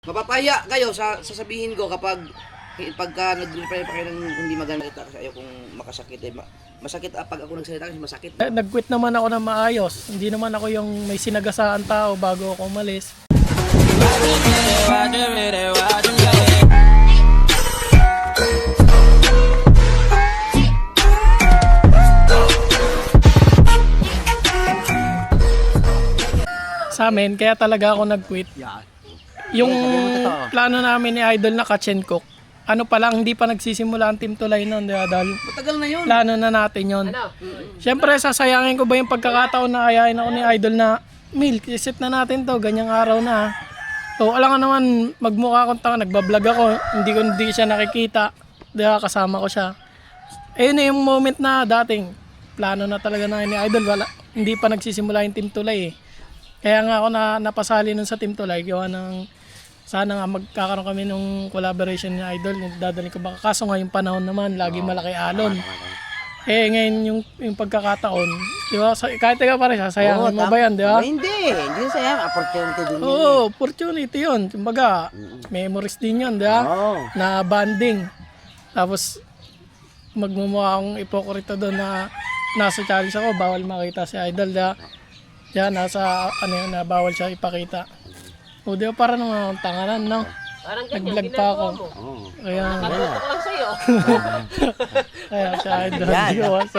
Mapapahiya kayo sa sasabihin ko pagka nag-reply pa kayo ng hindi maganda kasi ayaw kung makasakit masakit pag ako nagsalita kasi masakit. Nag-quit naman ako ng maayos. Hindi naman ako yung may sinagasaan tao bago ako umalis. Sa amin, kaya talaga ako nag-quit. Yung plano namin ni Idol na Catch Cook, ano pa lang, hindi pa nagsisimula ang Team Tulay noon, dahil Matagal na yun. plano na natin yon. Siyempre, sasayangin ko ba yung pagkakataon na ayayin ako ni Idol na, Mil, isip na natin to, ganyang araw na. So, alam ka naman, magmukha akong tanga, nagbablog ako, hindi siya nakikita, dahil kasama ko siya. Ayun na yung moment na dating, plano na talaga na ni Idol, hindi pa nagsisimula yung Team Tulay eh. Kaya nga ako napasali nun sa Team Tulay, gawa ng sana nga magkakaroon kami nung collaboration ni Idol, dadalhin ko baka. Kaso nga yung panahon naman, lagi malaki alon. Eh ngayon yung pagkakataon, di ba? Kahit ikaw pare, sasayangin mo ba yan, di ba? Hindi sayang, opportunity din yun. Oo, opportunity yun. Kumbaga, memories din yun, di ba? Na banding. Tapos, magmumukha akong ipokrito doon na nasa challenge ako, bawal makita si Idol, di ba? Diyan, nasa ano yun, na bawal siya ipakita. O di ba parang nung tanganan, no? Parang ganyan, Nag-vlog pa ako. Kaya, nakatutok lang sa'yo. kaya siya Idol.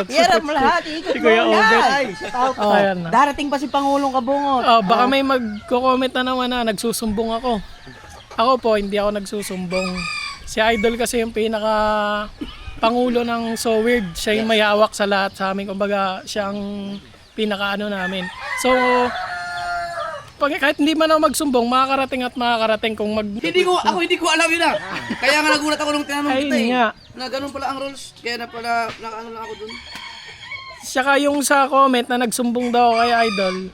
Hirap mo lahat, ikot Si Kuya mo Obet. lahat. Ayan na. Darating pa si Pangulong Kabungot. Baka may magko-comment na naman na nagsusumbong ako. Ako po, hindi ako nagsusumbong. Si Idol kasi yung pinaka pangulo ng So Weird. Siya yung may hawak sa lahat sa amin. Kumbaga, siya ang pinaka ano namin. So, kahit hindi man ako magsumbong, makakarating kung Hindi ko alam yun ah. Kaya nga nagulat ako nung tinanong Ay, kita eh. nga. Na ganun pala ang rules. Kaya na pala, nakaano lang ako dun. Saka yung sa comment na nagsumbong daw kay Idol,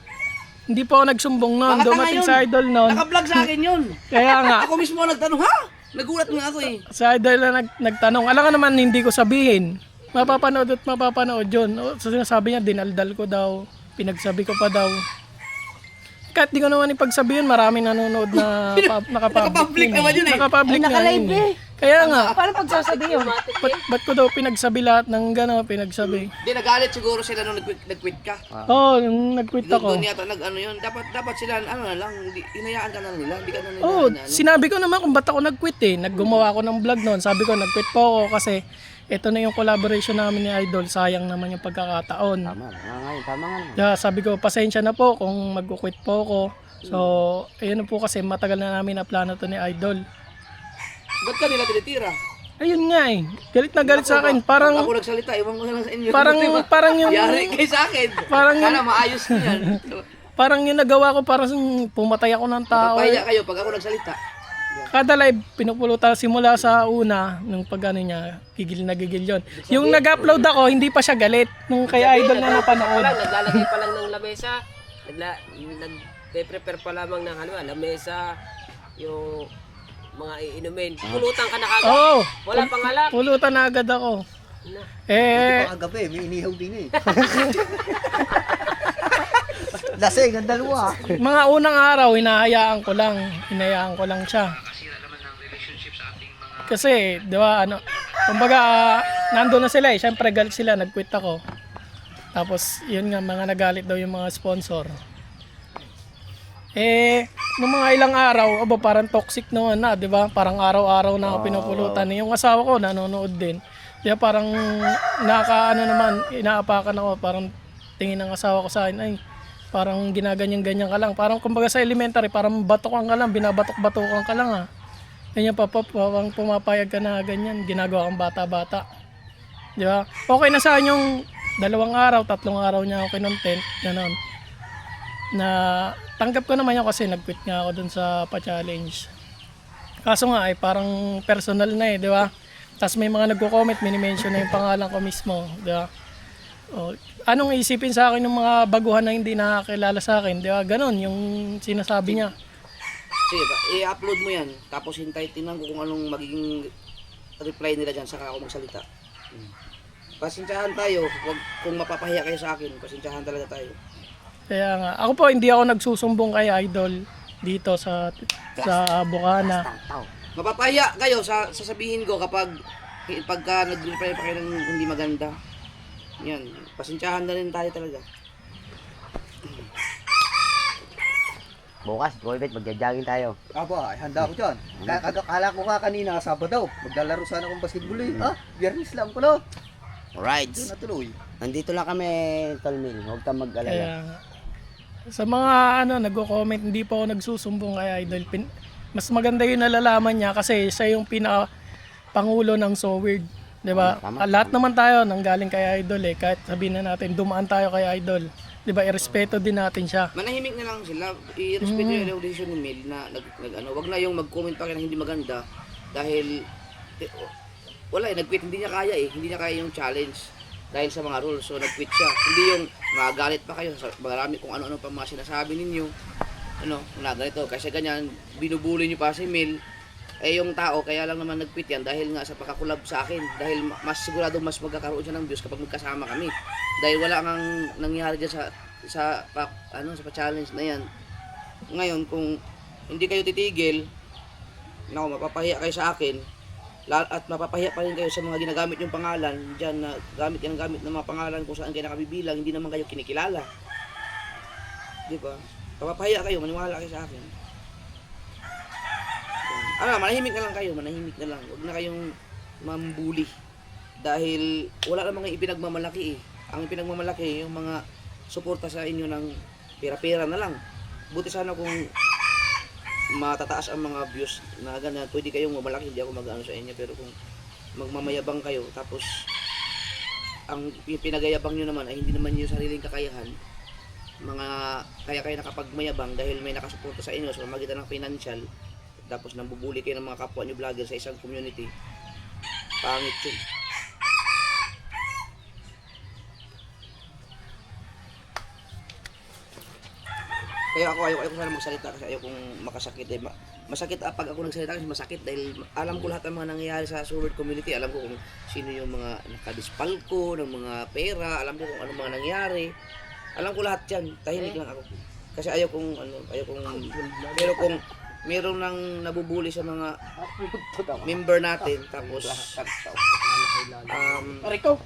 hindi po ako nagsumbong noon. Baka tanga Dumating yun. sa Idol noon. Naka-vlog sa akin yun. Kaya nga. Ako mismo ang nagtanong, ha? Nagulat nga ako eh. Sa Idol na nagtanong. Alam ka naman, hindi ko sabihin. Mapapanood at mapapanood yun. So, sinasabi niya, dinaldal ko daw. Pinagsabi ko pa daw. Kahit di ko naman ipagsabihin, maraming nanonood na Naka-public naman yun eh. Naka-public na Naka-live yun eh. Kaya nga, Paano pagsasabi yun? ba't ko daw pinagsabi lahat ng gano'n, pinagsabi. Hindi, nagalit siguro sila nung nag-quit ka. Oo, yung nag-quit ako. Doon yata nag-ano yun. Dapat sila, ano na lang, hinayaan ka na nila. Hindi ka na nila. Oo, sinabi ko naman kung ba't ako nag-quit eh. Naggumawa ako ng vlog noon. Sabi ko, nag-quit po ako kasi ito na yung collaboration namin ni Idol. Sayang naman yung pagkakataon. Tama nga. Yeah, sabi ko, pasensya na po kung mag-quit po ako. So, ayun na po kasi matagal na namin na plano to ni Idol. Ba't ka nila tinitira? Ayun nga eh. Galit na galit sa akin. Parang, Ako nagsalita, iwan ko na lang sa inyo. parang yung, Yari kayo sa akin. Parang Kala maayos ko yan. parang yung nagawa ko, parang pumatay ako ng tao. Papahiya kayo pag ako nagsalita. Kada live, pinupulutan simula sa una, nung pag ano niya, gigil na gigil yun. Yung nag-upload ako, hindi pa siya galit. Nung kay Idol na napanood. Naglalagay pa lang ng lamesa. Nag-prepare pa lamang ng lamesa, yung mga iinumin. Pulutan ka na kagad. Oo, Wala pang alak. pulutan na agad ako. Kagabi, may inihaw din eh. Lasing, ang dalawa. Mga unang araw, hinahayaan ko lang siya. Kasi, di ba, kumbaga, nandun na sila eh. Siyempre, galit sila, nag-quit ako. Tapos, yun nga, mga nagalit daw yung mga sponsor. Nung mga ilang araw, parang toxic naman na, di ba? Parang araw-araw na ako pinupulutan. Yung asawa ko, nanonood din. Di ba, parang inaapakan ako. Parang tingin ng asawa ko sa akin, ay, parang ginaganyan-ganyan ka lang. Parang kumbaga sa elementary, parang batokan ka lang, binabatok-batokan ka lang ah. Ganyan parang pumapayag ka na ganyan, ginagawa kang bata-bata. Di ba? Okay na sa yung 2 araw, 3 araw niya ako kinontent, gano'n. Na tanggap ko naman yun kasi nag-quit nga ako dun sa pa-challenge. Kaso nga ay parang personal na eh, di ba? Tapos may mga nagko-comment, mini-mention na yung pangalan ko mismo, di ba? Anong isipin sa akin ng mga baguhan na hindi nakakilala sa akin, di ba? Ganon yung sinasabi niya. Sige ba, i-upload mo yan. Tapos tingnan ko kung anong magiging reply nila dyan saka ako magsalita. Pasensyahan tayo. Kung mapapahiya kayo sa akin, pasensyahan talaga tayo. Kaya nga, ako po hindi ako nagsusumbong kay Idol. dito sa Bukana. Mapapaya kayo sa sasabihin ko pagka nag-reply pa kayo ng hindi maganda. Yan, pasensyahan na rin tayo talaga. Bukas, Golbet, magja-jogging tayo. Aba, ay handa ko dyan. Kala ko nga kanina, Sabado. Maglalaro sana akong basketball eh. Biyernes lang pala. Alright. Doon natuloy. Nandito lang kami, Tolmil. Huwag kang mag-alala. Kaya sa mga nagko-comment, hindi pa ako nagsusumbong kay Idol. Mas maganda yung nalalaman niya kasi siya yung pangulo ng So Weird. 'Di ba? Tama. Lahat naman tayo nanggaling kay Idol eh. Kahit sabihin na natin dumaan tayo kay Idol. 'Di ba? Irespeto din natin siya. Manahimik na lang sila. I-respeto yung decision ni Mel na wag na yung mag-comment pa kayo ng hindi maganda dahil wala nag-quit, hindi niya kaya hindi niya kaya yung challenge dahil sa mga rules. So nag-quit siya. Hindi yung magalit pa kayo sa marami kung ano-ano pa mga sinasabi ninyo. Na ganito kasi ganyan binubuli niyo pa si Mel. Yung tao kaya lang naman nag-quit yan dahil nga sa pagkakulab sa akin dahil mas sigurado mas magkakaroon siya ng views kapag magkasama kami dahil wala kang nangyari diyan sa challenge na yan. Ngayon kung hindi kayo titigil mapapahiya kayo sa akin at mapapahiya pa rin kayo sa mga ginagamit yung pangalan diyan na gamit ng mga pangalan kung saan kayo nakabibilang, hindi naman kayo kinikilala, di ba? Mapapahiya kayo, maniwala kayo sa akin. Manahimik na lang kayo, manahimik na lang. Huwag na kayong mambuli. Dahil wala namang ipinagmamalaki Ang ipinagmamalaki yung mga suporta sa inyo ng pera-pera na lang. Buti sana kung matataas ang mga views na ganyan, pwede kayong mamalaki, hindi ako mag-ano sa inyo. Pero kung magmamayabang kayo, tapos ang pinagayabang nyo naman ay hindi naman yung sariling kakayahan, kaya kayo nakapagmayabang dahil may nakasuporta sa inyo sa pamamagitan ng financial, tapos nambubuli kayo ng mga kapwa nyo vlogger sa isang community, pangit yun. Kaya ako ayaw sana magsalita kasi ayaw kong makasakit masakit pag ako nagsalita kasi masakit dahil alam ko lahat ng mga nangyayari sa Sword community. Alam ko kung sino yung mga nakadispal ko ng mga pera, alam ko kung ano mga nangyari, alam ko lahat yan. Tahimik lang ako kasi ayaw kong pero kung meron nang nabubuli sa mga member natin tapos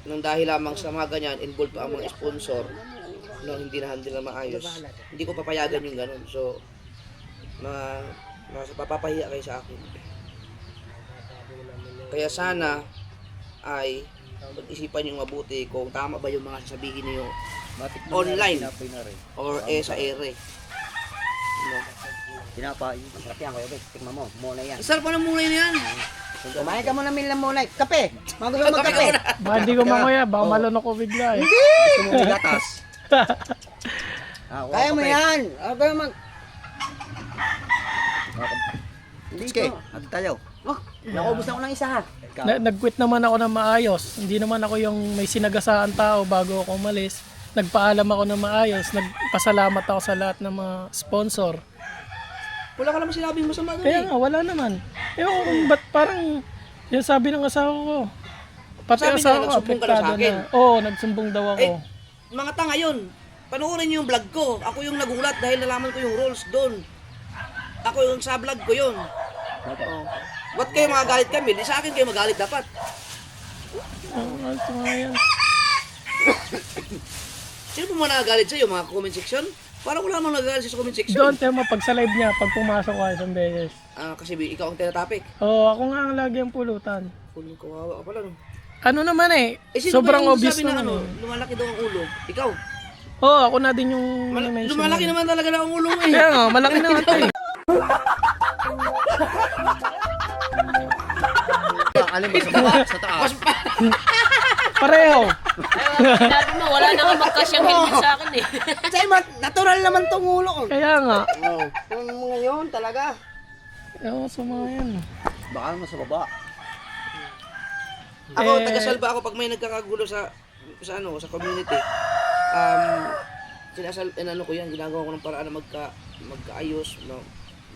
nung dahil lamang sa mga ganyan involved pa ang mga sponsor hindi na handle na maayos, hindi ko papayagan yung ganun. So papapahiya kayo sa akin. Kaya sana ay pag-isipan yung mabuti kung tama ba yung mga sasabihin niyo online or sa ere. Tinapay. Masarap yan, Kuya Bet. Tikman mo. Muna yan. Isal pa ng mulay na yan. Kumain ka muna Mil ng muna. Kape. Magulo magkape. Baka hindi ko manguya, baka malunok ko bigla eh. Gusto mo gatas. Kaya mo yan. Kaya mag... Sige, at tayo. Nakubos ako ng isa ha. Nag-quit naman ako ng maayos. Hindi naman ako yung may sinagasaan tao bago ako umalis. Nagpaalam ako ng maayos. Nagpasalamat ako sa lahat ng mga sponsor. Wala ka naman sinabing masama doon Kaya nga, wala naman. Ewan ko kung ba't parang yung sabi ng asawa ko. Pati Sabi niya, asawa ko, nagsumbong ka daw sa apektado akin. na. Oo, nagsumbong daw ako. Mga tanga yun. Panoorin niyo yung vlog ko. Ako yung nagulat dahil nalaman ko yung rules doon. Ako yung sa vlog ko yun. Ba't kayo magagalit kami? Di sa akin kayo magalit dapat. Ito nga yan. Sino po mga nagagalit sa'yo? Mga comment section? Parang wala namang nagagalit sa comment section. Doon, tema, pag sa live niya, pag pumasok ka isang beses. Kasi ikaw ang tinatopic. Oo, ako nga ang lagi ang pulutan. Kunin ko, kawawa ka pala no. Ano naman Sino sobrang ba yung obvious sabi na naman lumalaki daw ang ulo? Ikaw? Oo, ako na din yung mention. Lumalaki naman talaga na ang ulo mo eh. Kaya nga, malaki naman ito eh. Alin ba sa baba? Sa taas? Pareho. Sinabi mo, wala na nga magkasyang helmet sa akin eh. Kasi natural naman tong ulo ko. Kaya nga. Yung mga yun talaga. Ewan sa mga yan. Baka naman sa baba. Ako, taga-salba ako pag may nagkakagulo sa community. Ano ko yan, ginagawa ko ng paraan na magkaayos, no?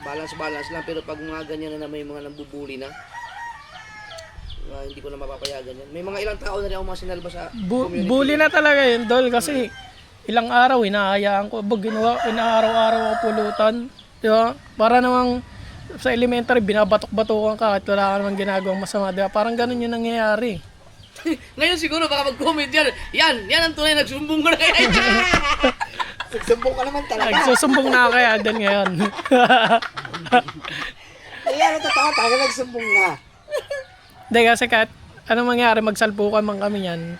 Balance lang, pero pag mga ganyan na may mga nambubuli na, hindi ko na mapapayagan yan. May mga ilang tao na rin ako mga sinalba sa community. Bully na talaga yun, Dol, kasi ilang araw, inaayaan ko. Inaaraw-araw ako pulutan. Di ba? Para namang sa elementary, binabatok-batukan ka at wala ka namang ginagawang masama. Di ba? Parang ganun yung nangyayari. Ngayon siguro baka mag-comment yan. Yan ang tunay nagsumbong ko na kay Idol. Nagsumbong ka naman talaga. Nagsusumbong na ako kay Alden ngayon. Kaya totoo, talaga nagsumbong na. Hindi kasi kahit anong mangyari, magsalpukan man kami yan,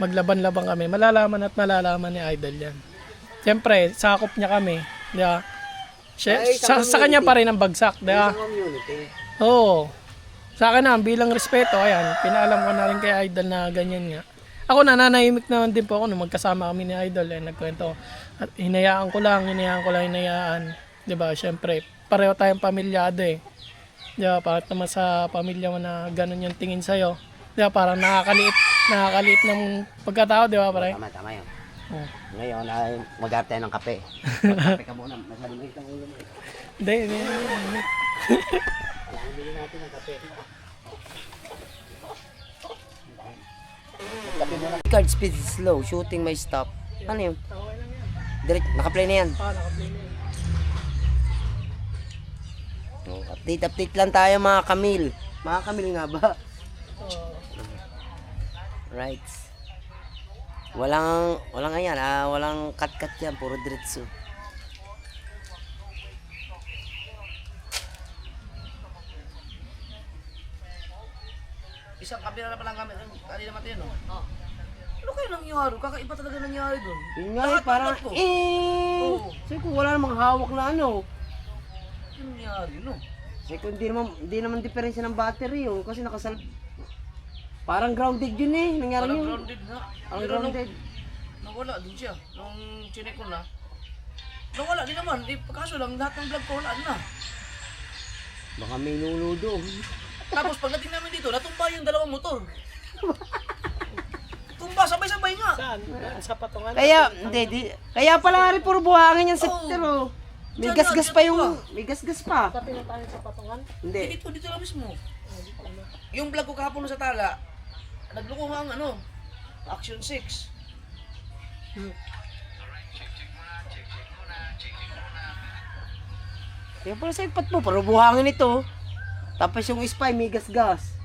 maglaban-laban kami, malalaman at malalaman ni Idol yan. Siyempre, sakop niya kami. Di ba? Sa kanya pa rin ang bagsak. Di ba? Sa community. Oo. Sa akin na, bilang respeto, ayan, pinaalam ko na rin kay Idol na ganyan nga. Ako nananahimik naman din po ako nung magkasama kami ni Idol, nagkwento. At hinayaan ko lang. Diba, syempre, pareho tayong pamilyado eh. Diba, parang naman sa pamilya mo na ganun yung tingin sa'yo. Diba, parang nakakaliit ng pagkatao, diba, pare? Tama yun. Oh. Ngayon ay mag-arte ng kape. Kape ka muna, masyadong ito ang ulo mo. Hindi. Card speed is slow, shooting may stop. Ano yun? Okay lang yan. Direct, naka-play na yan. Naka-play na yan. Update lang tayo mga Kamil. Mga Kamil nga ba? Oh. Right. Walang ayan, walang cut-cut yan, puro diretso. Isang kabila na palang kami. Kanina mati yun, no? Ano kayo nangyari? Kakaiba talaga nangyari doon. Yun nga eh, parang, ko. eh! Sabi ko, wala namang hawak na ano. Ano nangyari, no? Sabi ko, hindi naman diferensya ng battery yun, kasi parang grounded yun eh, nangyari Parang yun. grounded na. Ang Pero grounded. nawala din siya. Nung chinek ko na, nawala din naman. Kaso lang, lahat ng vlog ko wala na. Baka may nunudo. Tapos pagdating namin dito, natumba yung dalawang motor. Tumba, sabay-sabay nga. Saan? Sa patungan? Kaya pala rin puro buhangin yung sector oh. May Diyan gasgas na, pa diyan yung, pa. may gasgas pa. Tabi na tayo sa patungan? Hindi. Dito na mismo. Yung vlog ko kahapon sa Tala, nagloko nga ang Action 6. Kaya pala sa ipat mo, puro buhangin ito. Tapos yung spy, may gasgas.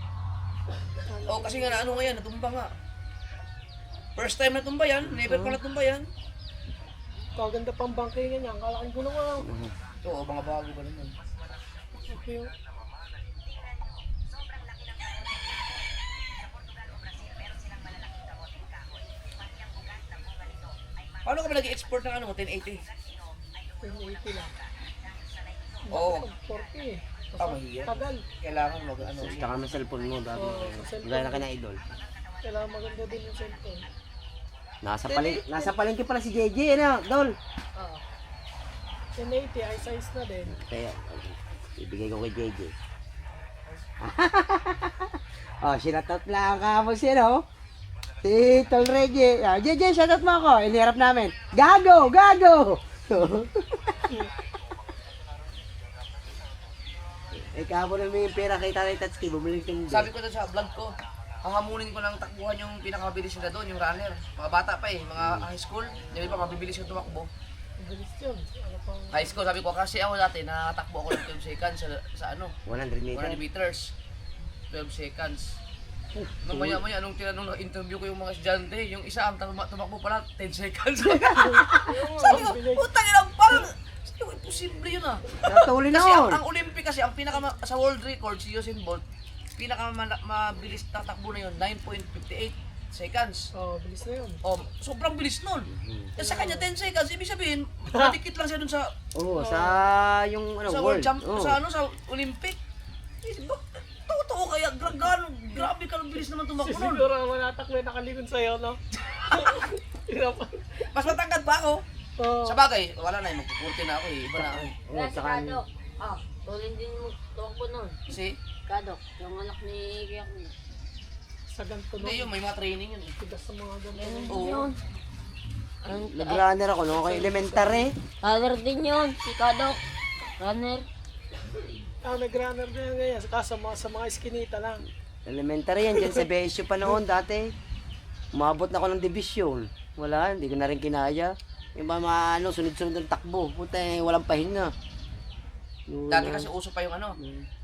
O kasi nga ano nga yan, natumba nga. First time natumba yan, never pa natumba yan. Kaganda pang bangkingan niya. Kalaking gulo nga. Oo, mga bago ba naman. Okay. Paano ka ba nag-export ng ano mo, 1080? 1080 lang. Oo, 40 eh. mahirap. Tagal. Kailangan ano. Tsaka may cellphone mo, dati. cellphone. Gaya na kanya idol. Kailangan maganda din yung cellphone. Nasa palengke pala si JJ, ano, Dol? 1080 ay size na din. Kaya, ibigay ko kay JJ. Oh, shoutout lang ka mo siya, no? Si Tol Reggie. JJ, shoutout mo ako. Inihirap namin. Gago! Kahapon namin yung pera kay Tatay Tatsuki. Bumalik yung Sabi ko doon sa vlog ko, hahamunin ko ng takbuhan yung pinakamabilis nila doon, yung runner. Mga bata pa eh, mga high school. Di ba, mabibilis yung tumakbo. Mabilis yun. Ano pang... High school, sabi ko, kasi ako dati, nakatakbo ako ng 12 seconds sa 100 100 meter. meters. 12 seconds. Nung maya-maya, nung tinanong na interview ko yung mga estudyante, yung isa ang tumakbo pala, 10 seconds. Sabi ko, putang ina, parang, sabi ko, imposible yun ah. Natuli na Kasi yun. ang Olympic kasi, ang sa world record, si Usain Bolt, mabilis tatakbo na yun, 9.58 seconds. Oh, bilis na yun. Oh, sobrang bilis nun. Kasi sa kanya 10 seconds, ibig sabihin, nakadikit lang siya dun sa Oo, sa yung ano, sa world. world champ, Oo. sa Olympic. Totoo kaya, grabe ka ng bilis naman tumakbo nun. Siguro ako natakbo yung nakalingon sa'yo, no? Hirap. Mas matangkad pa ako. Oh. Sa bagay, wala na, magpupunti na ako eh, iba na ako. Oo, saka Tulin din mo tuwakbo nun. Kasi, Kadok, yung anak ni Kuya Kuya. Sa ganito, no? hindi yun, may mga training yun eh. Tigas sa mga ganito. Oo. Yun. nag-runner ako nung kay elementary. Runner din yun, si Kadok. Runner. Nag-runner na yan ganyan. Sa mga iskinita lang. Elementary yan, dyan sa BSU pa noon dati. Umabot na ako ng division. Wala, hindi ko na rin kinaya. Yung mga sunod-sunod ng takbo. Puta, walang pahinga. Dati kasi uso pa yung ano,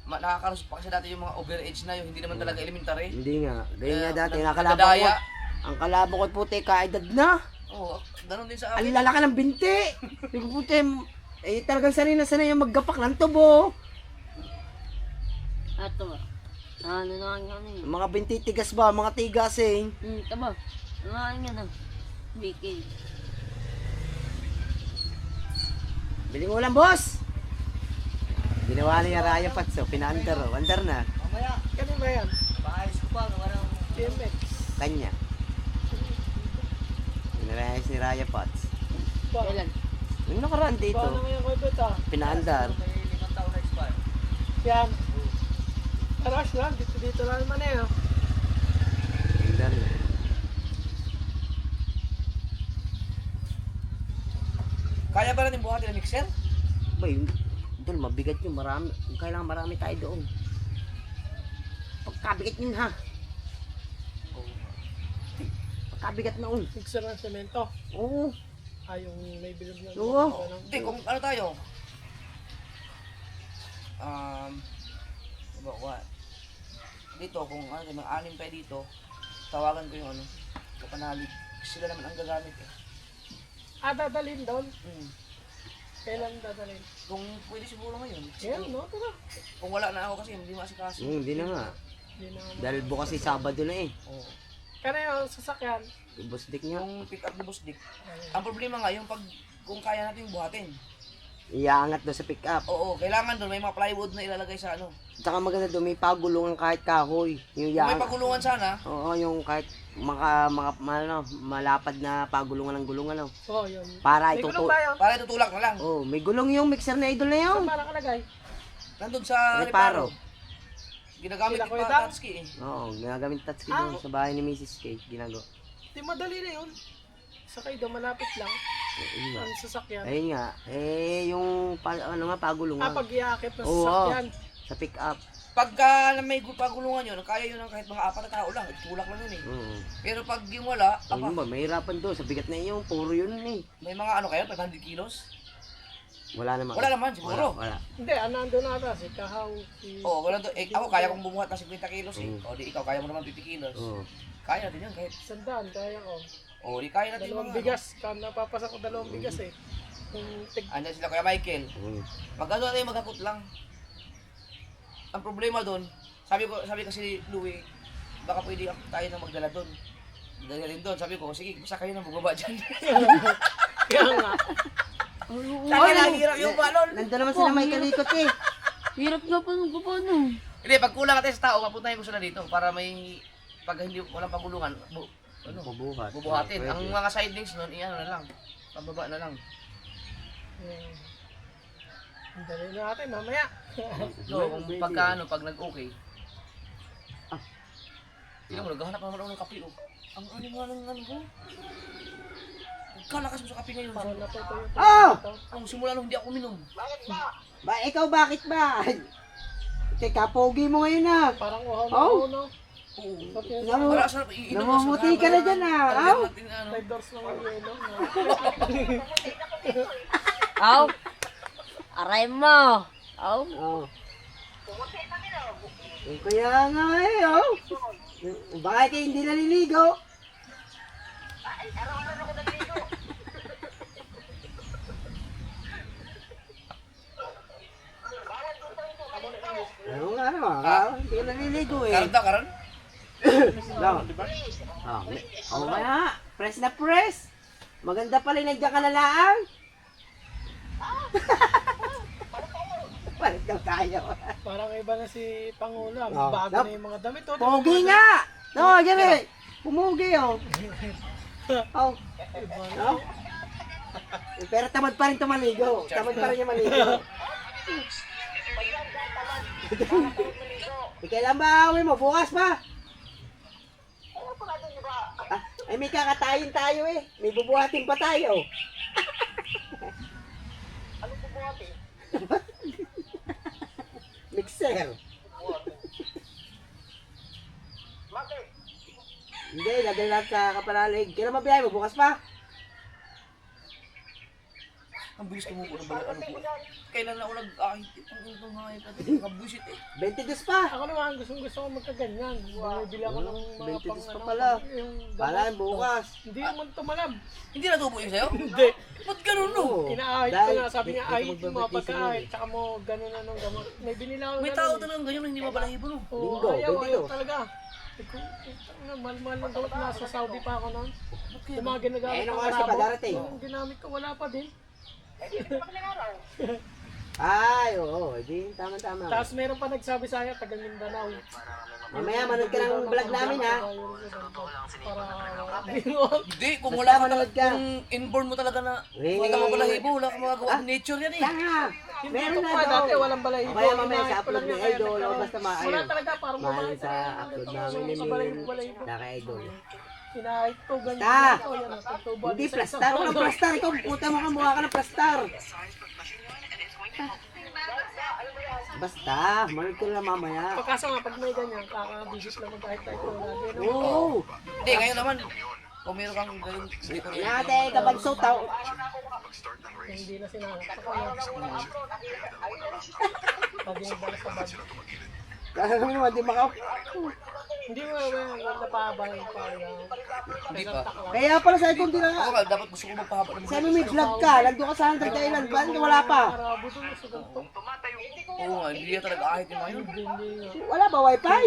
nakakaroon pa kasi dati yung mga overage na yung hindi naman talaga elementary. Hindi nga. Ganyan nga dati. Nag- Nakalabo ko. nadadaya. Ang kalabo ko puti, kaedad na. Oo, ganun din sa Ang amin. lalaki ng binti. Yung puti, talagang sanay na sanay yung maggapak ng tubo. Ato ba? Ano na nga ano yun? Mga binti tigas ba? Mga tigas eh. Taba. Ano nga na? Bikil. Bili mo lang, boss. Ginawa na yung Raya Patso. Pina-under, oh. Under na. Ganun ba yan? Paayos ko pa, parang TMX. Kanya. Pinarayas ni Raya Pats. Kailan? Yung nakaraan Paano dito, ngayon ko ito? pina-under. may 5 taon na expire. Yan. Rush lang, dito lang naman eh. Oh. Under na. Kaya ba natin buhatin ng mixer? Ba, yung doon, mabigat yun. Marami. Kailangan marami tayo doon. Pagkabigat yun, ha? Pagkabigat na, un. Mixer ng semento. Oo. Yung may bilog na. Oo. Hindi, kung ano tayo? What? Dito, kung ano, may anim tayo dito, tawagan ko yung ano, kapanalig. Sila naman ang gagamit eh. Dadalhin doon. Hmm. Kailan dadalhin? Kung pwede siguro ngayon. Ngayon, no? Tara. Kung wala na ako kasi hindi masikaso. Hindi na nga. Hindi na nga. Dahil bukas si Sabado na eh. Oo. Kaya yung sasakyan. Ibusdik niya. Yung pick up ni Boss Dick. Ang problema nga, yung pag, kung kaya natin yung buhatin. Iyaangat doon sa pick-up. Oo, kailangan doon may mga plywood na ilalagay sa ano. Tsaka maganda doon, may pagulungan kahit kahoy. Yung Kung may iyaangat. pagulungan sana, Oo, yung kahit malapad na pagulungan ng gulungan. No? Oo, yun. Para May gulong itutu... ba yun? para tutulak na lang. Oh, may gulong yung mixer na idol na yun. Saan ba nakalagay? Nandun sa Reparo. reparo. Ginagamit Sila yung Kuya pa Dam? touchkey eh. Oo, ginagamit touchscreen Ah. doon sa bahay ni Mrs. K. Ginagawa. Di madali na yun. Sakay daw, malapit lang. Ayun nga. Ang sasakyan. Ayun nga. Yung pagulungan. Pag iakit na Oo, sasakyan. sa pick-up. Pagka may pagulungan yun, kaya yun ng kahit mga 4 na tao lang. Tulak lang yun eh. Oo. Pero pag yung wala, Ayun ba, mahirapan doon. Sa bigat na yung puro yun eh. may mga ano kayo, 500 kilos? Wala naman. Wala naman, siguro. Wala. Hindi, nandun na ata. Si Kahaw, si... Oo, wala doon. Ako kaya kong bumuhat ng 50 kilos eh. Mm. O di ikaw, kaya mo naman 50 kilos. Oo. Kaya natin yun kahit. Sandaan, kaya ko. O di kaya natin yung Dalawang mga bigas. Napapasa ko dalawang bigas eh. Kung tig... Andyan sila Kuya Michael. Oo. Mag-ano tayo, magkakot lang. Ang problema doon, sabi kasi ni Louie, baka pwede tayo na magdala doon. Dala rin doon. Sabi ko, sige, basta kayo na bumaba dyan. Kaya nga. Sabi na, hirap yung balon. Nandun naman sila may kalikot eh. Hirap nga pa nung paano. Hindi, pag kulang natin sa tao, mapuntahin ko sila dito para may, pag hindi, walang pagulungan, Bubuhat. bubuhatin. Pwede. Ang mga side links nun, iyan na lang. Pababa na lang. Ang dali na natin, mamaya. So, kung pagka ano, pag nag-okay. Tingnan mo, naghahanap naman ako ng kape, oh. Ang ano nga ng ano ko? Kalakas mo sa kape ngayon. Parang natuto yung Oh! Ang simula nung hindi ako minom. Ba, ikaw bakit ba? Teka, pogi mo ngayon ah. Parang uhaw na Oh! uhaw, no? Oo. Sabi Namu- Wala, sarap iinom. namumuti ka na dyan, ah. Talagyan Aw. natin, ano. 5 doors lang yung yelo. no? Aw! Aray mo! Aw! Oh. Kaya nga eh, oh. Bakit kayo hindi naliligo? Ano nga naman, hindi ka naliligo eh. Karon daw, karon? No. Oh, kaya, press na press. Maganda pala yung nandiyan ka na laang. Balik daw tayo. Parang iba na si Pangulo. Oh, Bago nap- na yung mga damit. Oh, Pogi nga! No, Jerry! Pumugi, oh. Oh. No? Pero tamad pa rin tumaligo. Tamad pa rin yung maligo. Kailan ba awi mo? Bukas pa? Ah, ay may kakatayin tayo eh. May bubuhatin pa tayo. Ano bubuhatin? Mixer. Hindi, lagay lang sa kapanalig. Kailan mabiyahe mo? Bukas pa? Ang bilis tumuko ng balat, ano po. Kailan na ako nag-ahit, ang itong hayop natin, nakabuisit eh. 22 pa. Ako naman, gusto ko magkaganyan. Bumibili ako ng mga 22 pa pang pala. yung Balaan bukas. Hindi naman tumalab. Hindi natubo yung sa'yo? Hindi. Ba't ganun no? Oo. Inaahit ko Dahil na. Sabi niya, dito ahit mo, magbabalik pagkaahit. Tsaka mo, gano'n na nung gamot. May binila ako May ganun. tao talagang ganyan na hindi mabalahibo no? Oo, Linggo, ayaw 22. talaga. Mahal-mahal ng gamot. Nasa Saudi pa ako noon. Yung mga ginagamit Eh, anong ng oras ka pa Arabo, darating? yung ginamit ko, wala pa din. Ay, oo. Hindi, tama-tama. Tapos meron pa nagsabi sa akin, taga Mindanao. Mamaya, manood ka ng vlog namin, ha? Para Hindi, kung wala ka manood talaga, ka. kung inborn mo talaga na Eh, hindi ka mabalahibo, wala kang magagawa. Nature yan eh. Tanga! Hindi Meron ko na pa daw. dati, walang balahibo. Kaya mamaya Inaayos sa ko lang upload ni yan, kaya Idol, o nagkaroon. basta maayos. Wala talaga, parang Mahal babae sa upload namin ni sa Mil. balahibo. Saka Idol. Inaayos ko, ganyan. Ta! Ito, yan, tutubo. Hindi plastar. Walang plastar. Ikaw, puta mo ka, mukha ka ng plastar. Basta, manood ko na mamaya. Pagkaso nga, pag may ganyan, kakabigit lang kahit tayo lagi. No? Oo. Hindi, ngayon naman, kung meron kang ganun, hindi ko rin. Nate, kabagso tao. Hindi na sinanap. Saka yan. Pag yung dala sa bag. Kaya mo naman, di maka... Hindi mo napabay pa yan. Hindi pa. Kaya pala sa ikong di na Ako nga, dapat gusto ko magpahaba ng Sabi may vlog ka, nagdo ka sa 100 Thailand, ba't wala pa? Arabo doon sa ganito. Oo nga, hindi yan talaga ahit yung ngayon. Hindi nga. Wala ba wifi?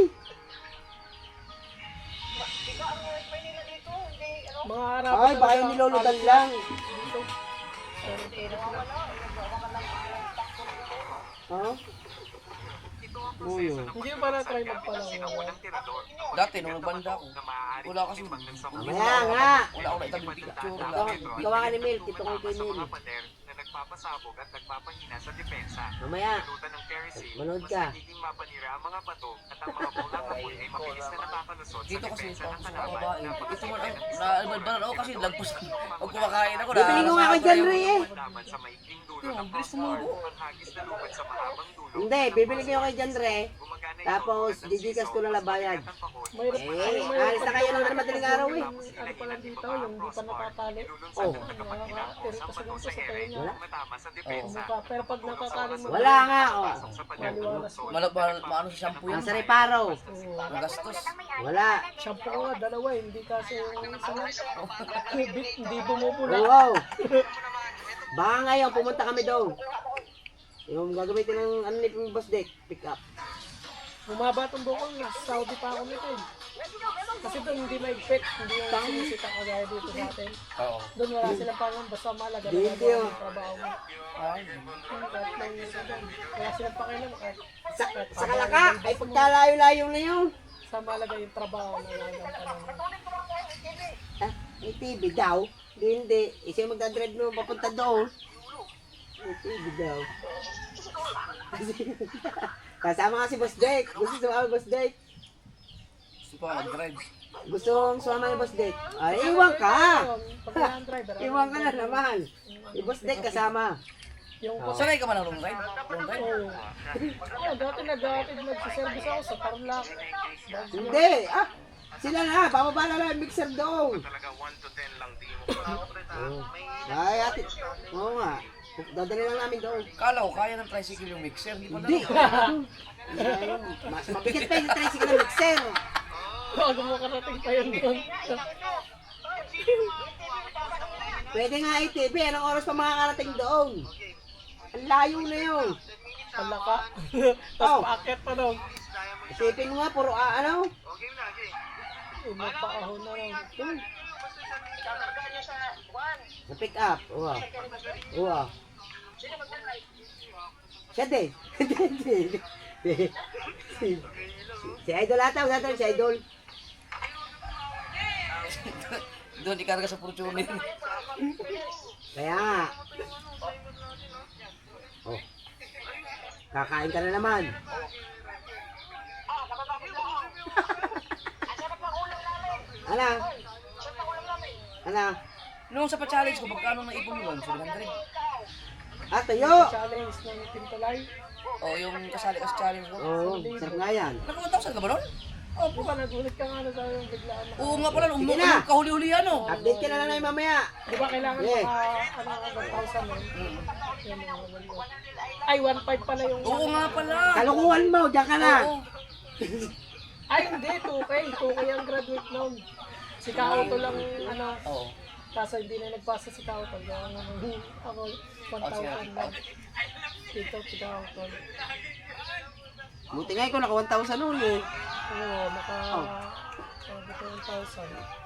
Mga Arabo Ay, baka yung niluludan lang. Ha? Oo yun. Hindi mo ba na-try magpalang Dati, nung nagbanda ako, wala kasi, Mamaya nga. wala ako naitabing picture, wala Gawa, ako. gawa ka ni Mil, tito ko kay Mil. na nagpapasabog at nagpapahina sa depensa. Mamaya, Lutan ng kerosene, manood mas ka. nagiging mapanira ang mga bato at ang mga bolang apoy ay mabilis na nakakalusot sa Dito kasi, depensa pang ng sa kalaban babae, na ito man, naibad ako kasi lagpos, pag kumakain ako, Bibili ko nga kay John Ray eh. laban sa maikling dulo Yung, ng bilis crossbar tumubo. upang hagis na lubad sa mahabang dulo. Hindi, bibili ko yung kay John Ray. Gumagana ito Tapos, tulad ng didikas ko na lang bayad. sigaw at ang pahon. Mayroon Eh, alis na kayo ng madaling araw eh. Ano pala dito, yung hindi pa natatali. Oh. Nakaka-irita sa ganito sa tayo niya. Wala? Matama sa depensa. Pero pag natatali mo, Wala nga, oh. Sa pader. maliwalas mo. maano sa shampoo yun, Ang sariparo. magastos. Wala. Shampoo ko nga, dalawa eh. Hindi kasi yung isa lang. Hindi bumubula. Wow. Baka ngayon, pumunta kami doon. Yung gagamitin ng ano ni Boss Dick, pick up. Bumaba itong bukol, nasa Saudi pa ako nito eh. Kasi doon hindi maigpit, hindi yung sinisita kagaya dito sa atin. Oo. Doon wala silang pangang basta malaga na Hindi, nagawa oh. ng trabaho mo. Ay, Kahit lang yun sa doon. Wala silang pakialam kahit Sa kalaka, ay pagkalayo-layo na yun. sa malaga yung trabaho na lagang ka naman. Ah, may TV daw. Hindi. Isa yung magdadrive mo papunta doon. May TV daw. Kasama nga si Boss Dick. Gusto sumama Boss Dick. gusto pa mag-drive. Gusto mong sumama ni Boss Dick. Ay, iwan ka! Pag walang driver, Iwan ka na naman. Si Boss Dick kasama. yung Sanay ka ba ng long ride? Long ride? Oo. Dati nagsiservice ako sa Tarlac. Hindi. Ah, sila na. Bababa na lang yung mixer doon. Talaga 1 to 10 lang di mo. Ay, ate. Oo nga. Dadali lang namin doon. Kala ko, kaya ng tricycle yung mixer, hindi pa Hindi. na. Mas mabigat pa yung tricycle ng mixer. Bago mo karating pa yun doon. Pwede nga ITV. Anong oras pa makakarating doon? Ang layo na yun. Palaka. Oh. Tapos paakyat pa doon. Isipin mo nga, puro ano? Magpaahon na lang. Sa pick up. Uwa. Uwa. Siya din. Si Idol ata. Wala tayo si Idol. Doon, ikarga sa Fortuner. Kaya nga. Oh. Kakain ka na naman. Ana? Ana? Noong sa pa-challenge ko, magkano na ipon mo 700? Ah, tayo! Challenge ng Pintolay. O yung kasali ka sa challenge ko. Oo, sarap nga yan. Naka 1,000 ka ba nun? Opo ka, nagulit ka nga na sa yung biglaan na. Oo nga pala, Sige na. kahuli-hulihan oh. Update ka na lang na mamaya. Di ba kailangan Yeah. maka 1,000 nun? Yung mga ay, 1,500 pala yung... Oo nga pala. Kalukuhan mo, diyan ka na. Oo. Ay, hindi, 2K. 2K ang graduate noon. Si Kauto lang, ano, Oo. kaso hindi na nagpasa si Kauto. Kaya ako, 1,000 lang. Dito, si Kauto. Buti nga ikaw naka 1,000 nun eh. Oo, naka... Dito 1,000.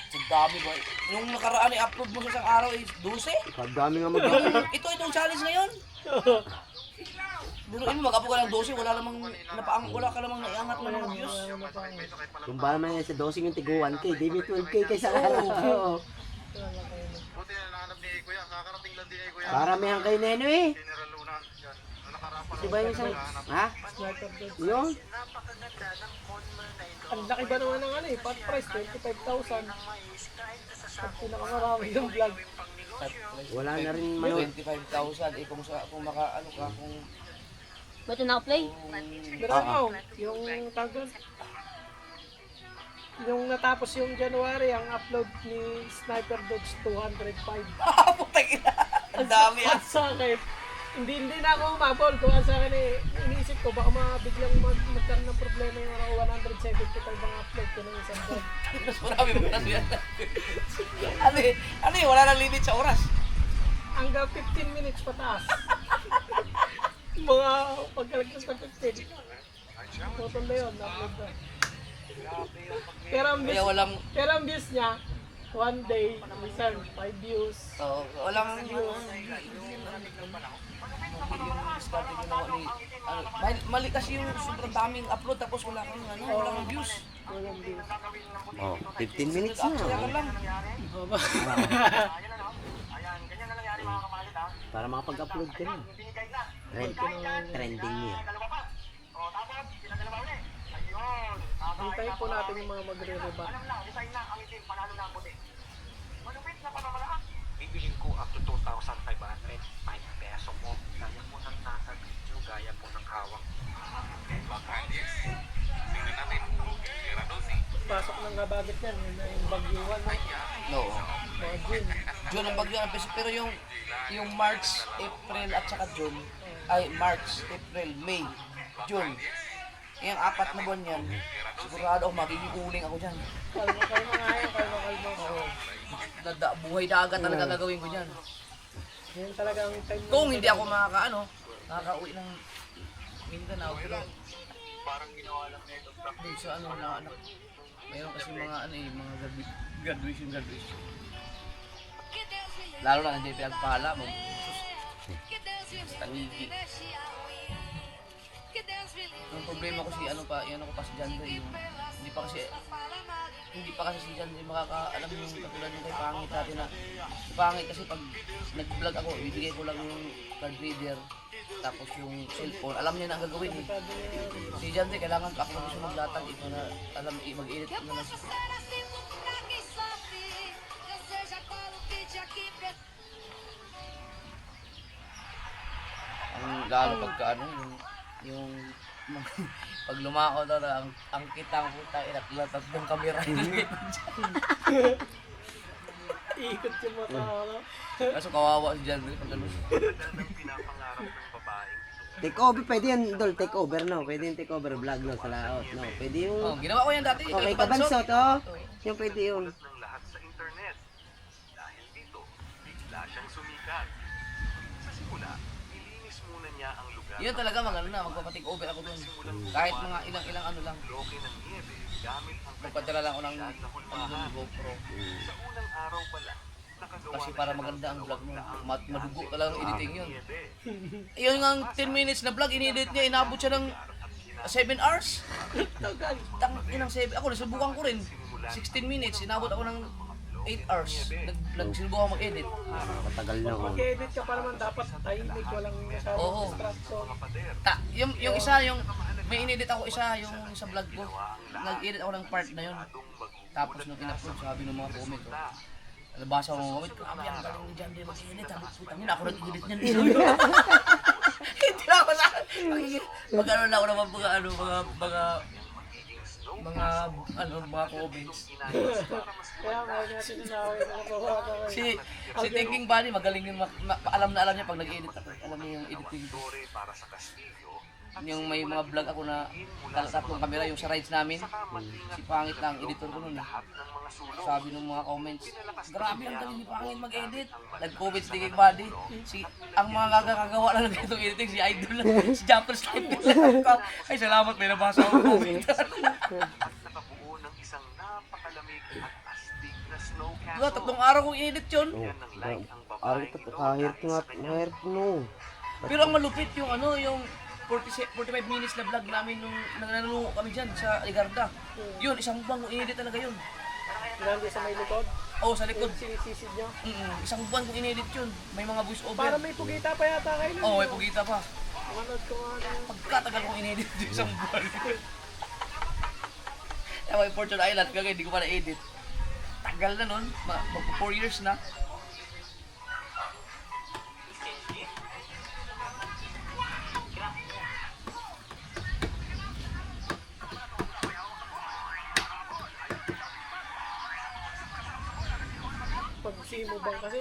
Ang dami ba? Yung nakaraan i-upload mo sa isang araw is 12? Pagdami nga mag Itong challenge ngayon. Bunuin mo, mag-upload ka ng 12, wala ka namang naiangat na mga views. Kung ba naman yan sa dosing yung tigo 1K, di may 12K kaysa araw. Oo. Buti na nahanap ni Kuya, kakarating lang din ni Kuya. Paramihan kay Neno eh. General Luna. Yan. Nakarapan Di ba yung isang... Ha? Yun? Ang laki ba naman ng ano eh, pot price, 25,000. Pag pinakamarami yung vlog. Wala na rin manood. 25,000 eh kung maka ano ka kung Ba't ito na-play? Pero ano, yung tagod, yung natapos yung January, ang upload ni Sniper Dogs 205. putang ina. Ang dami At sa akin, hindi na ako umabol. Kung sa akin eh, iniisip ko, baka biglang magkaroon ng problema yung ano, 175 ang upload ko ng isang vlog. Mas marami mo na yan. Ano eh, wala nang limit sa oras. Hanggang 15 minutes pataas. Mga pagkalagtas ng 15. Photo na yun, na-upload na. Pero ang views niya, one day, minsan 5 views. Walang yung discarding yung nawa ni mali kasi yung sobrang daming upload tapos wala kang views. Walang views. Oh, 15 minutes na. Kaya ka lang. Para makapag-upload ka na. Trending niya. Hintayin po natin yung mga magre-rebut. Bibilin ko up to 2,505 peso mo. Gaya po ng nasa video, gaya po ng hawak. Baka yes. Tingnan natin. Tira 12. Pasok ng kabagit yan, yun na yung bagyuhan. No. Mga June. June ang bagyo ang peso pero yung March, April at saka June ay March, April, May, June. Yung 4 na buwan yan, sigurado ako magiging uling ako dyan. Kalma nga yun, kalma. Buhay dagat talaga gagawin ko dyan. Yun talaga ang time. Kung hindi ako makaka-uwi ng Mindanao, pero Parang ginawa lang na ito. dun sa anak. Mayroon kasi mga mga graduation. Lalo na nandiyan pinagpala mo. Tangigi. Ang problema ko yung ako pa si Jandre, hindi pa kasi si Jandre makakaalam yung katulad yung kay Pangit natin na si Pangit kasi pag nag-vlog ako, ibigay ko lang yung card reader tapos yung cellphone, alam niya na ang gagawin eh. Si Jandre kailangan pa ako gusto maglatag ito na alam mag-edit na lang. Ang lalo pagka yung pag lumako daw na ang kitang puta inatlatat ng kamera Ikot yung mata ko. kaso kawawa si John pag ano Ang pinapangarap ng babaeng Take over, pwede yan, Dol. Take over, no? Pwede yung take over vlog, no? Sa laot, no? Pwede yung... ginawa ko yan dati Okay, kabansot, oh. Yung pwede yun. ng lahat sa internet. Dahil dito, bigla siyang sumikat. Sa simula, nilinis muna niya ang lugar. yun talaga magpa-take over ako dun kahit mga ilang ano lang Bloke ng niebe gamit ang magpadala lang ako ng GoPro sa unang araw pa lang. Nakagawa kasi na para siya maganda ang ng vlog mo taon madugo talaga ang editing yun niebe. yun nga 10 minutes na vlog inedit niya inabot siya ng 7 hours inang 7 ako nasubukan ko rin 16 minutes inabot ako ng 8 hours nagsinubukan ako mag-edit Matagal na ako. Mag-edit ka pa naman dapat tahimik, walang masyadong Oo. distraction. yung isa yung may inedit ako isa yung sa vlog ko nag-edit ako ng part na yun tapos nung in-upload sabi ng mga comment ko nabasa ko ng comment grabe ang galing ni John Day mag-edit sabi putang ina ako nag-edit niyan hindi Pag ano na ako naman mga comments. Kaya nga natin inaway na nabawaga ko. Si Thinking Buddy, magaling yun, alam niya pag nag-edit ako. Alam niya yung editing ko. para sa Kastilyo. Yung may mga vlog ako na tatlong camera, yung sa rides namin. Si Pangit lang, editor ko nun. Sabi ng mga comments, grabe ang galing ni Pangit mag-edit. Nag-comment si Thinking Buddy. Ang mga gagagawa lang ng ganitong editing, si Idol lang, si Jumper Sniper lang. Ay, salamat, may nabasa akong comment. Nakabuo ng isang napakalamig at astig na snow Diba, castle. tatlong araw kong edit yun. Yan ang light ang Araw babaeng ito, kahit no. Pero ang malupit yung yung 45 minutes na vlog namin nung nananungo kami dyan sa Ligarda. Yun, isang buwan kong inedit talaga yun. Nandun sa may likod. Oo, sa likod. Sinisisid nyo. Isang buwan kong inedit yun. May mga voice over. Para may pugita pa yata kayo nun. Oo, may pugita pa. Manood ko nga na. Pagkatagal kong inedit yung isang buwan. Ewan, yung Fortune Island, kaya hindi ko pa na-edit. Tagal na nun, magpo 4 years na. Pag simubang kasi,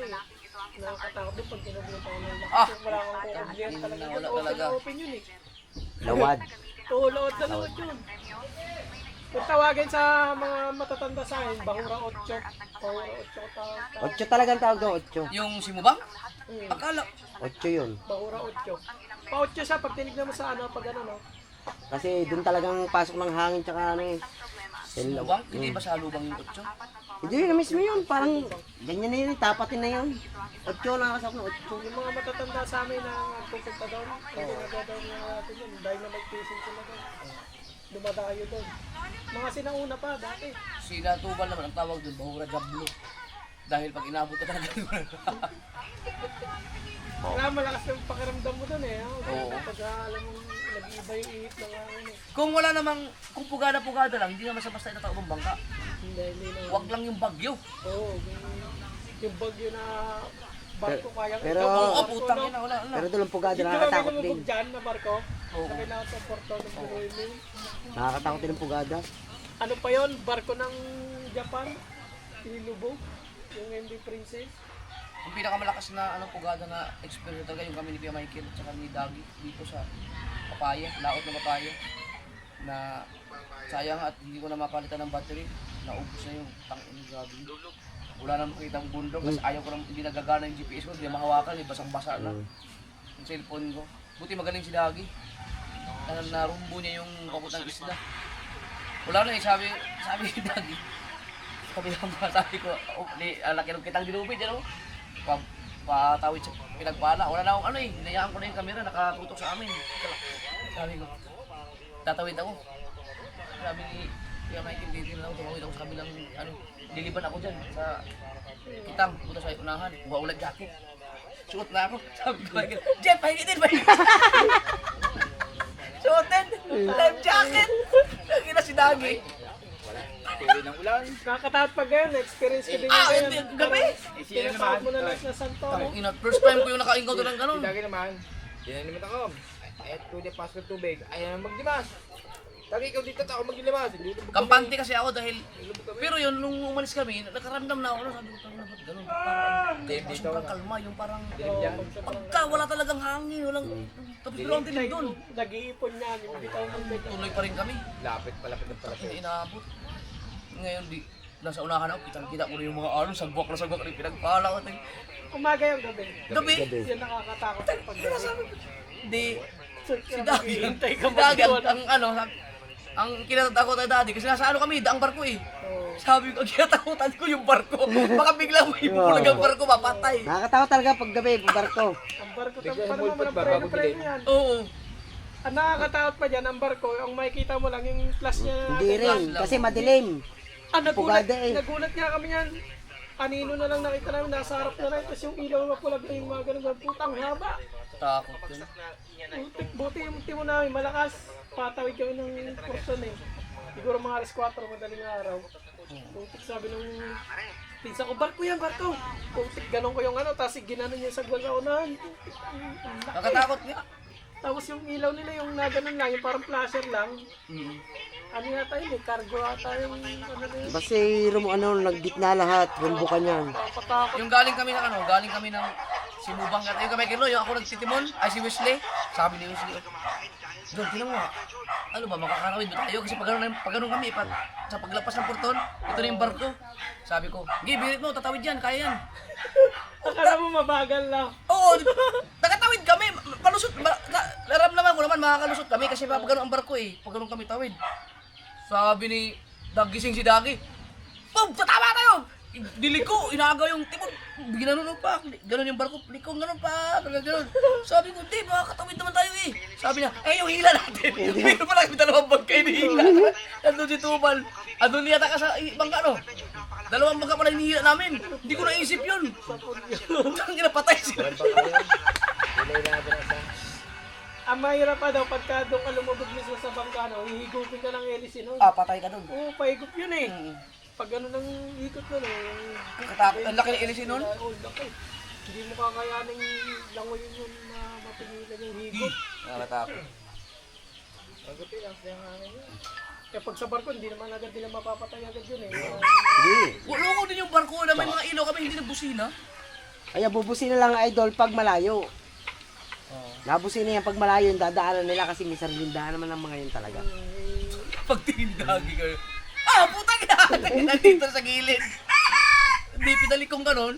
nakakatakot din pag kinubang tayo ng lakas. Ah! Yung wala kang kukublihan talaga yun. Wala Open talaga. na open yun eh. Lawad. Oo, lawad na lawad yun. Kung tawagin sa mga matatanda sa akin, Bahura 8. Bahura 8 tawag. 8 talagang tawag ng 8. Yung simubang? Akala, 8 yun. Bahura 8. Pa-8 siya pag tinignan mo sa ano, pag ano no. Kasi dun talagang pasok ng hangin tsaka ano eh. simubang? Hindi ba sa lubang yung 8? Hindi na mismo yun. Parang ganyan na yun. Tapatin na yun. 8 nakakasok ng 8. Yung mga matatanda sa amin na nagpupunta doon, hindi nagdadaw na natin yun. Dynamite fishing sila doon. Dumadayo doon. Mga sinauna pa dati. Sila Tubal naman ang tawag doon, Bahura Jablo. Dahil pag inabot ka talaga Kaya malakas yung pakiramdam mo doon eh. Oo. Pag alam mo, nag-iiba yung ihip ng hangin eh. Kung wala namang, kung pugada-pugada lang, hindi naman basta itatao ng bangka. Hindi na. Huwag lang yung bagyo. Oo, yung bagyo na barko kayang Pero- Oo, putang ina, wala. Pero doon ang pugada, Dito kami nakakatakot din. lumubog dyan na barko. Oo. Sabi na sa Porto ng Buruimi. Nakakatakot din ang pugada. Ano pa yon? Barko ng Japan. Inilubog. Yung MV Princess. Ang pinakamalakas na pugada na experience talaga yung kami ni Pia Michael at saka ni Dagi dito sa Papaya, laot ng Papaya. Na sayang at hindi ko na mapalitan ng battery. Naubos na yung tangin, grabe. Wala nang makita ang bundok kasi ayaw ko nang hindi nagagana yung GPS ko, hindi mahawakan, basang-basa na. Yung cellphone ko. Buti magaling si Dagi. Narumbo niya yung kaputang isda. Wala na eh, sabi ni Dagi. Sabi ko, laki ng kitang dinupit, yan o. Patawid sa pinagpala. Wala na akong hinayaan ko na yung camera, nakatutok sa amin. Sabi ko, tatawid ako. Sabi ni Pia Michael, dito na ako, tumawid ako sa kabilang, liliban ako dyan sa kitang, punta sa unahan, kuha ulit jacket. Suot na ako, sabi ko, Jeff, pahingitin! Suotin! Life jacket! Nakita si Dagi. Nakakatakot pag ganyan. Experience ko din yung Hindi, ganyan. gabi! Tinatawag mo na lang na santo. No? First time ko yung naka-encounter ng ganun. Lagi naman, dinanimit ako. Ay, tuloy pasok ng tubig. Ayaw magdimas. Lagi ikaw dito ako maglimas. Kampante kasi ako dahil, pero yun, nung umalis kami, nakaramdam na ako, sabi ko, tangina ba't ganun? Parang, sobrang kalma, yung parang, pagka wala talagang hangin, walang, tapos pero ang tinig doon. Nag-iipon niyan. Yung bitaw ng bitaw. Tuloy pa rin kami, Lapit na pala. hindi inaabot. Ngayon, nasa unahan ako, kitang-kita ko na yung mga sagwak na yung pinagpala ko. Umaga yung gabi. Gabi, Yan nakakatakot yung pag gabi. hindi, si Dagi, Hintay ka si Dagi, mag-iwan. ang kinatatakot ay Daddy, kasi nasa kami, daang barko eh. Oo. Sabi ko, kinatakutan ko yung barko. Baka biglang may bulag ang barko, mapatay. Nakakatakot talaga pag gabi, barko. Ang barko Bigla parang mulpot naman ba, preno bago bilhin? yan. Oo. Ang nakakatakot pa dyan, ang barko, ang makikita mo lang yung flash niya. Hindi rin, kasi madilim. Nagulat, Pugada eh. nagulat nga kami yan. Kanino na lang nakita namin, nasa harap na lang, tapos yung ilaw na pulag na yung mga ganun, putang haba. Takot yun. Buti yung timo namin, malakas. Patawid kami ng porson eh. Siguro mga alas 4, madaling araw. Putik sabi nung pinsa ko, barko yan, barko. Putik, ganun ko yung tapos ginano niya sa gwal sa unahan. Nakatakot nga. Tapos yung ilaw nila yung naganon lang, yung parang flasher lang. Ano yata yun eh, cargo ata yung ano na yun. Basta naggitna lahat, rumbukan yan. Papatakot. Yung galing kami ng sinubang at yung kami kilo, yung ako nagtitimon, ay si Wesley. Sabi ni Wesley, Don, tinan mo nga. Ano ba, makakarawid ba tayo? Kasi pag ganun kami, sa paglapas ng porton, ito na yung barko. Sabi ko, sige, birit mo, tatawid yan, kaya yan. Akala mo mabagal lang. Oo, nakatawid kami. Palusot, naramdaman ko naman makakalusot kami kasi pag ganun ang barko eh. Pag ganun kami tawid. Sabi ni Dagising si Dagi, Bob, tatawa tayo! Diliko, inaagaw yung timon. Ginanon pa, ganun yung barko, likong ganun pa, ganun. Sabi ko, di, makakatawid naman tayo eh. Sabi niya, yung hila natin. Meron pala kami dalawang bangka hinihila. Nandun si Tubal. Andun yata ka sa bangka, no? Dalawang bangka pala hinihila namin. Hindi ko naisip yun. Tangin na patay sila. Ang mahirap pa daw, pagka doon ka lumubog mismo sa bangka, no, hihigupin ka ng helisin, no? Patay ka dun. Oo, pahigop yun eh. Pag ano nang ikot nun eh. Ang laki ng ilisin nun. Oo, laki. Hindi mo kakayaning langoyin yun na mapigilan yung higop. Nakakatakot. Kaya pag sa barko, hindi naman agad nila mapapatay agad yun eh. Loko din yung barko na may mga ilaw kami hindi nagbusina. Ay, bubusin na lang idol pag malayo. Nabusin na yan pag malayo yung dadaanan nila kasi may sarilindahan naman ng mga yun talaga. Pag tinindagi kayo. Putang ina! Nandito sa gilid. Hindi pinalikong ganon.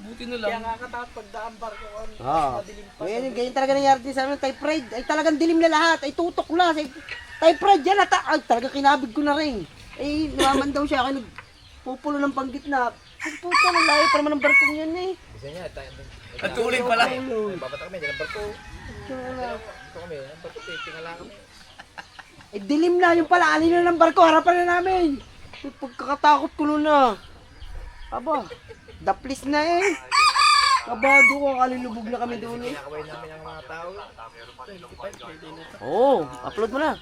Buti na lang. Kaya nakakatakot pag daan barko on. Oo. Madilim pa. Ganyan talaga nangyari din sa amin, type ride. Ay talagang dilim na lahat. Ay tutok na. Type ride yan. Ay talaga kinabig ko na rin. Ay naman daw siya. Kaya nagpupulo ng panggit na. Ay puta, ang layo pa naman ng barkong yan eh. Isa niya, Ang tuloy pala. babata kami, dyan ang barko. Ito kami, ang barko, tingala kami. Eh dilim na yung pala. Alin na ng barko. Harapan na namin. Pagkakatakot ko nun na. Aba, daplis na eh. Kabado ko, kalilubog na kami doon eh. Nakaway namin ang mga tao. Oo, upload mo na.